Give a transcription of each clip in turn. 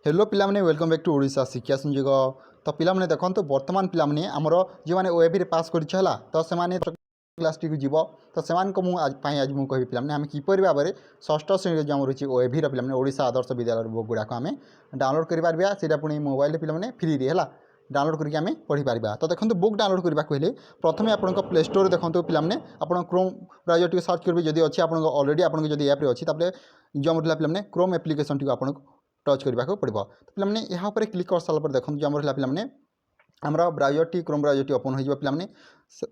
Hello पिलामने welcome back to Odisha Shiksha Sanyog. तो पिलामने देखो बर्तमान पिलामने आमर जो मैंने ओएबी पास करला तो से क्लास टी जीव तो से आज मुझे कह पिलामने आम किपर भाव में षष्ठ श्रेणी जो रही ओएबी पिलामने ओडिशा आदर्श विद्यालय बुक गुड़ाक आम डाउनलोड कर से पुणी मोबाइल पिलामने फ्री है डाउनलोड करके आम पढ़ी पार। तो देखो बुक डाउनलोड करने को हेले प्रथम आप प्ले स्टोर देखो पिलामने आप क्रोम ब्राउजर टी सर्च करेंगे जब अच्छी आप अलरेडी आप एप्रे अच्छी जो रहा पिलामने क्रोम एप्लिकेशन टी आप टच करने को पड़ो। तो पिलामने यहाँ पर क्लिक कर सारा देखो जो रहा पिलामने आमर browser T Chrome browser T open हो पिलामने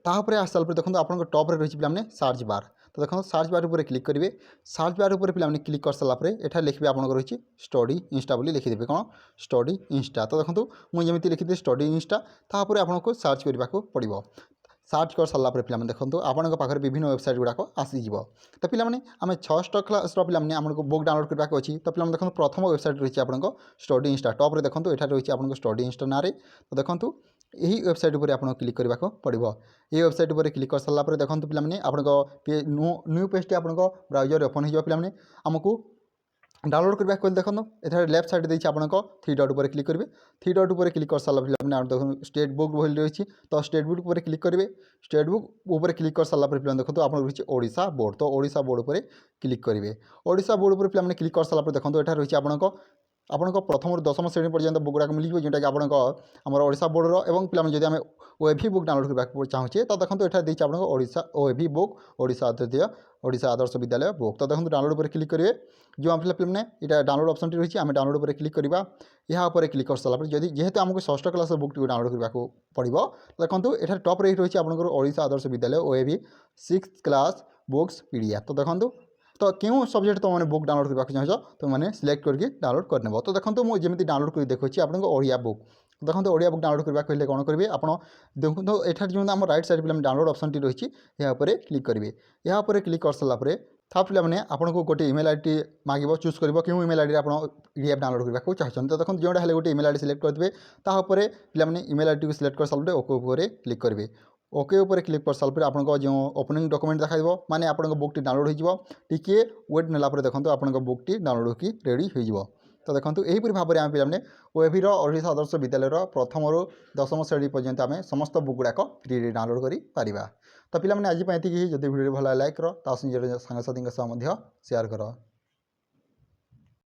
तापर आस सारा देखो आप टॉप रही पिलामने सर्च बार। तो देखो सर्च बार उपर क्लिक करेंगे सर्च बार उपर पिलामने क्लिक कर सारापर एटा लिखे आपंकर रही स्टडी इंस्टा बोली लिखिदेवे कौन स्टडी इंस्टा। तो देखो मुझे लिखिदी स्टडी इंस्टा तापर आपको सर्च करने को पड़ो। सर्च कर सारापर पिलामने देखो आपंक पाखे विभिन्न वेबसाइट गुड़ाक आसीज। तो पिलामने आम षष्ठ क्लास पिलामने आमको बुक डाउनलोड करने अच्छी। तो पिलामने देखो प्रथम वेबसाइट रही आपंक स्टडी इंस्टा टॉप रे देखो यहाँ रही आपंक स्टडी इंस्टा ना। तो देखो यही वेबसाइट उपर आप क्लिक करने को पड़ो। ये वेबसाइट उपर क्लिक कर सारापर देखो पिलामने आपंक न्यू पेज टी आप ब्राउजर ओपन हो पिलामने आमको डाउनलोड करने को देखो ये लेफ्ट साइड देखिए आपंक थ्री डट उपर क्लिक करेंगे थ्री डट उपर क्लिक कर सारा पिलामने देखो स्टेट बुक बोली रही। तो स्टेट बुक उपर क्लिक करेंगे स्टेट बुक उपर क्लिक कर सारापर पिलामने देखो आप रही ओडिशा बोर्ड। तो ओडिशा बोर्ड उपर क्लिक करेंगे ओडिशा बोर्ड उपर पिलामने क्लिक कर सारापर देखो यहाँ रही आपंक आपंक प्रथम दशम श्रेणी पर्यंत बुक गुड़ाक मिल जोटा कि आपंक आमर ओडिशा बोर्डर और पिलामने जब आम ओएभी बुक डाउनलोड करने चाहूँचे तो देखो यहाँ देखिए आपंक ओडिशा ओएभी बुक ओडिशा आदर्श विद्यालय बुक। तो देखो डाउनलोड पर क्लिक करेंगे जो आप पिलामने यहाँ डाउनलोड ऑप्शन रही आम डाउनलोड पर क्लिक करवा यहाँ पर क्लिक कर सारापर जब जेहेतु आमको षष्ठ क्लास बुक टी डाउनलोड करने को पड़ो। देखो यहाँ टॉप रही आपंकर Odisha Adarsh Vidyalaya ओएभी 6th class books PDF. तो देखो तो क्यों सब्जेक्ट तुम मैंने बुक डाउनलोड करने चाहो तो मैंने सिलेक्ट करके डाउनलोड करने। तो देखो मुझे जमी डाउनलोड कर देखिए आप ओडिया बुक। देखो ओडिया बुक डाउनलोड करने को कौन करेंगे आप देखो तो यहाँ जो आम राइट साइड पे डाउनलोड ऑप्शन टी रही यहाँ पर क्लिक करेंगे यहाँ पर क्लिक कर सारापर था पिलामने आपको गोटे इमेल आईडी मांग चूज कर क्यों इमेल आईडी आप पीडीएफ डाउनलोड करने को चाहते। तो देखो जो गोटे इमेल आईडी सिलेक्ट करेंगे तापर पिलामने इमेल आईडी को सिलेक्ट कर सारा ओके उपर क्लिक करेंगे ओके उपर क्लिक कर सारापर आपको जो ओपनिंग डॉक्यूमेंट देखा माने आपंक बुक टी डाउनलोड हो टिके वेट नालापर देखो आपंक बुक टी डाउनलोड होकर रेडी हो। तो देखो यहीपरि भाव में आम पिलामने ओएभी ओडिशा आदर्श विद्यालय प्रथम रु दशम श्रेणी पर्यंत आम समस्त बुक गुड़ाक फ्री डाउनलोड कर। तो पिलामने आज ये जब वीडियो भल लाइक करो सांगसाथी शेयर कर।